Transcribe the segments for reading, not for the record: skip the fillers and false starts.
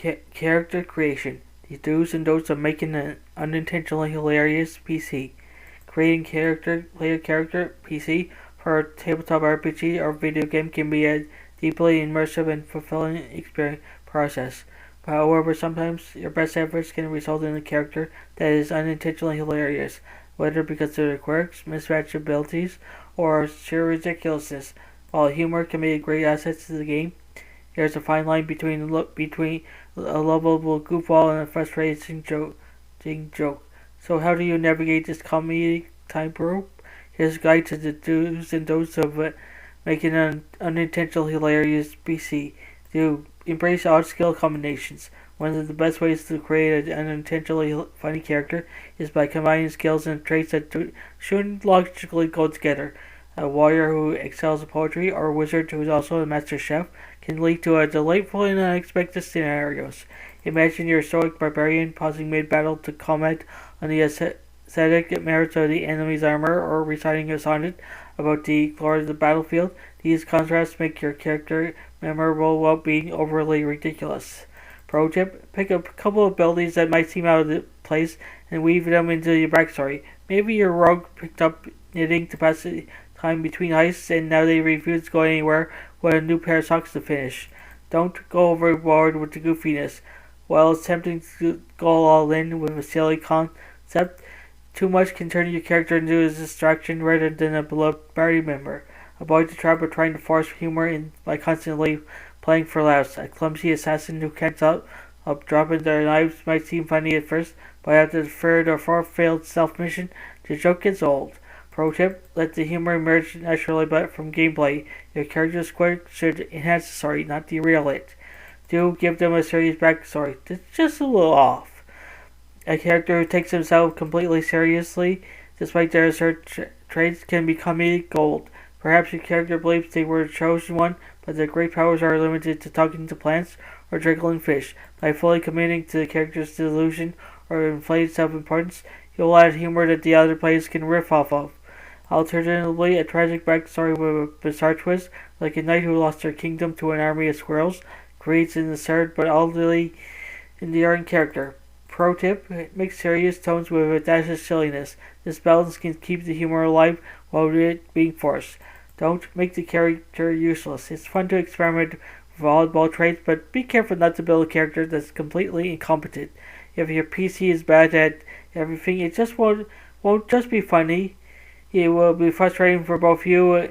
Character creation. The do's and don'ts of making an unintentionally hilarious PC. Creating player character PC for a tabletop RPG or video game can be a deeply immersive and fulfilling experience process. But however, sometimes your best efforts can result in a character that is unintentionally hilarious, whether because of their quirks, mismatched abilities, or sheer ridiculousness. While humor can be a great asset to the game, there's a fine line between a lovable goofball and a frustrating joke. So how do you navigate this comedy time group? Here's a guide to the do's and don'ts of making an unintentionally hilarious PC. Do embrace odd skill combinations. One of the best ways to create an unintentionally funny character is by combining skills and traits that shouldn't logically go together. A warrior who excels in poetry or a wizard who is also a master chef can lead to a delightful and unexpected scenarios. Imagine your stoic barbarian pausing mid-battle to comment on the aesthetic merits of the enemy's armor or reciting a sonnet about the glory of the battlefield. These contrasts make your character memorable while being overly ridiculous. Pro tip: pick a couple of abilities that might seem out of place and weave them into your backstory. Maybe your rogue picked up knitting to pass the time between heists and now they refuse to go anywhere with a new pair of socks to finish. Don't go overboard with the goofiness. While it's tempting to go all in with a silly concept, too much can turn your character into a distraction rather than a beloved party member. Avoid the trap of trying to force humor in by constantly playing for laughs. A clumsy assassin who can't stop dropping their knives might seem funny at first, but after the third or fourth failed stealth mission, the joke gets old. Pro tip: let the humor emerge naturally but from gameplay. Your character's quirk should enhance the story, not derail it. Do give them a serious backstory that's just a little off. A character who takes himself completely seriously, despite their certain traits, can be comedic gold. Perhaps your character believes they were the chosen one, but their great powers are limited to talking to plants or jiggling fish. By fully committing to the character's delusion or inflated self-importance, you'll add humor that the other players can riff off of. Alternatively, a tragic backstory with a bizarre twist, like a knight who lost their kingdom to an army of squirrels, creates an absurd but utterly endearing character. Pro tip: mix serious tones with a dash of silliness. This balance can keep the humor alive while it being forced. Don't make the character useless. It's fun to experiment with oddball traits, but be careful not to build a character that's completely incompetent. If your PC is bad at everything, it just won't just be funny. It will be frustrating for both you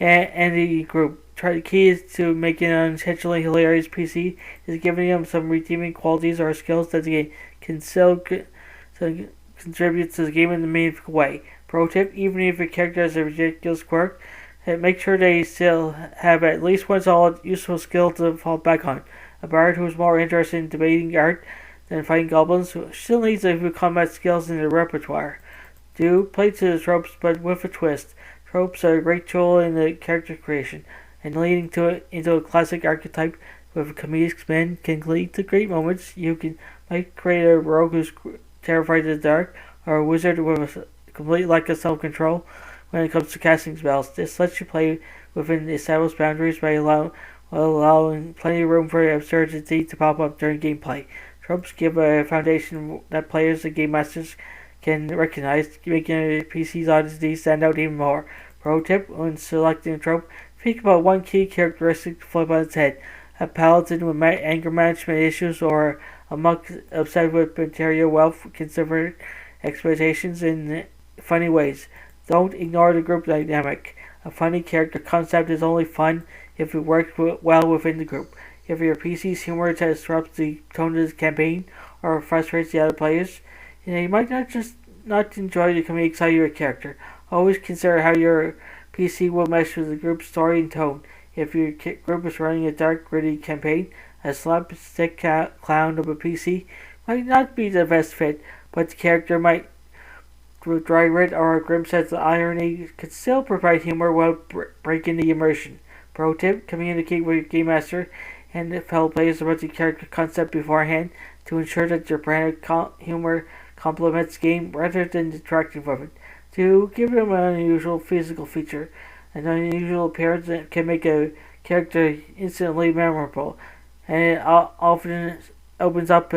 and the group. The key is to making an intentionally hilarious PC is giving them some redeeming qualities or skills that they can still contribute to the game in a meaningful way. Pro tip: even if your character has a ridiculous quirk, make sure they still have at least one solid, useful skill to fall back on. A bard who is more interested in debating art than fighting goblins still needs a few combat skills in their repertoire. Do play to the tropes, but with a twist. Tropes are a great tool in the character creation, and leading into a classic archetype with a comedic spin can lead to great moments. You might create a rogue who's terrified of the dark, or a wizard with a complete lack of self-control when it comes to casting spells. This lets you play within established boundaries by allowing plenty of room for absurdity to pop up during gameplay. Tropes give a foundation that players and game masters can recognize, making a PC's oddity stand out even more. Pro tip: when selecting a trope, think about one key characteristic to flip on its head. A paladin with anger management issues or a monk upset with material wealth can subvert expectations in funny ways. Don't ignore the group dynamic. A funny character concept is only fun if it works well within the group. If your PC's humor disrupts the tone of the campaign or frustrates the other players, you might not enjoy the comedic side of your character. Always consider how your PC will mesh with the group's story and tone. If your group is running a dark, gritty campaign, a slapstick clown of a PC might not be the best fit, but the character might dry wit or a grim sense of irony could still provide humor while breaking the immersion. Pro tip: communicate with your game master and fellow players about the character concept beforehand to ensure that your brand of humor complements the game rather than detracting from it. To give them an unusual physical feature. An unusual appearance that can make a character instantly memorable. and it often opens up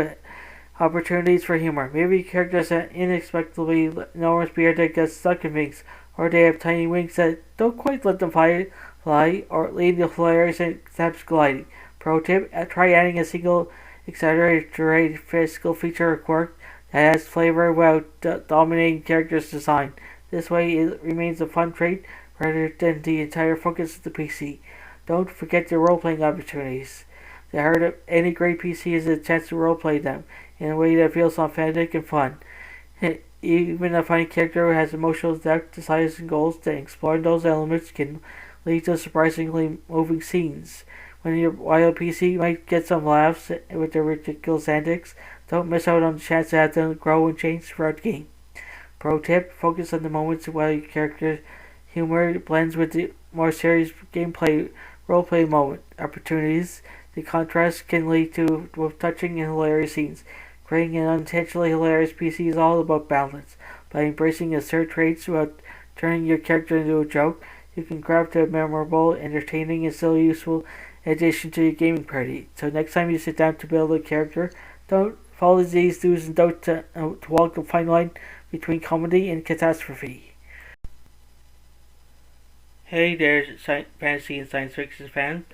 opportunities for humor. Maybe characters that inexplicably enormous beard that gets stuck in things, or they have tiny wings that don't quite let them fly or lead to hilarious steps gliding. Pro tip: try adding a single exaggerated physical feature or quirk that adds flavor without dominating character's design. This way, it remains a fun trait rather than the entire focus of the PC. Don't forget the role-playing opportunities. The heart of any great PC is a chance to roleplay them in a way that feels authentic and fun. Even a funny character who has emotional depth, desires, and goals, then exploring those elements can lead to surprisingly moving scenes. While a PC might get some laughs with their ridiculous antics, don't miss out on the chance to have them grow and change throughout the game. Pro tip: focus on the moments while your character's humor blends with the more serious gameplay roleplay moment opportunities. The contrast can lead to both touching and hilarious scenes. Creating an unintentionally hilarious PC is all about balance. By embracing absurd traits without turning your character into a joke, you can craft a memorable, entertaining, and still useful addition to your gaming party. So next time you sit down to build a character, don't follow these do's and don'ts to walk the fine line between comedy and catastrophe. Hey there, fantasy and science fiction fans,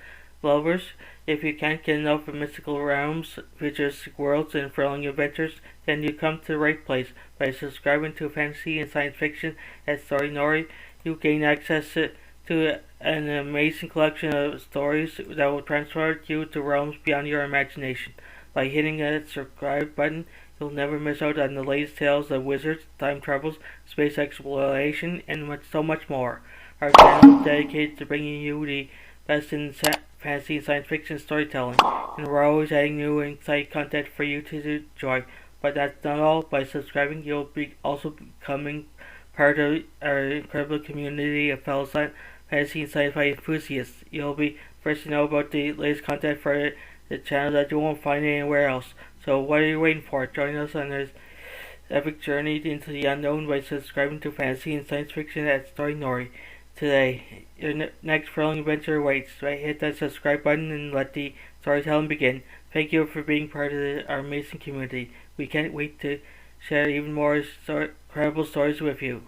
lovers. If you can't get enough of mystical realms, futuristic worlds, and thrilling adventures, then you come to the right place. By subscribing to fantasy and science fiction at Story, you gain access to an amazing collection of stories that will transport you to realms beyond your imagination. By hitting that subscribe button, you'll never miss out on the latest tales of wizards, time travels, space exploration, and so much more. Our channel is dedicated to bringing you the best in fantasy and science fiction storytelling, and we're always adding new and exciting content for you to enjoy. But that's not all. By subscribing, you'll be also becoming part of our incredible community of fellow fantasy and sci-fi enthusiasts. You'll be first to know about the latest content for the channel that you won't find anywhere else. So what are you waiting for? Join us on this epic journey into the unknown by subscribing to fantasy and science fiction at Story today. Your next thrilling adventure awaits. Right, hit that subscribe button and let the storytelling begin. Thank you for being part of our amazing community. We can't wait to share even more incredible stories with you.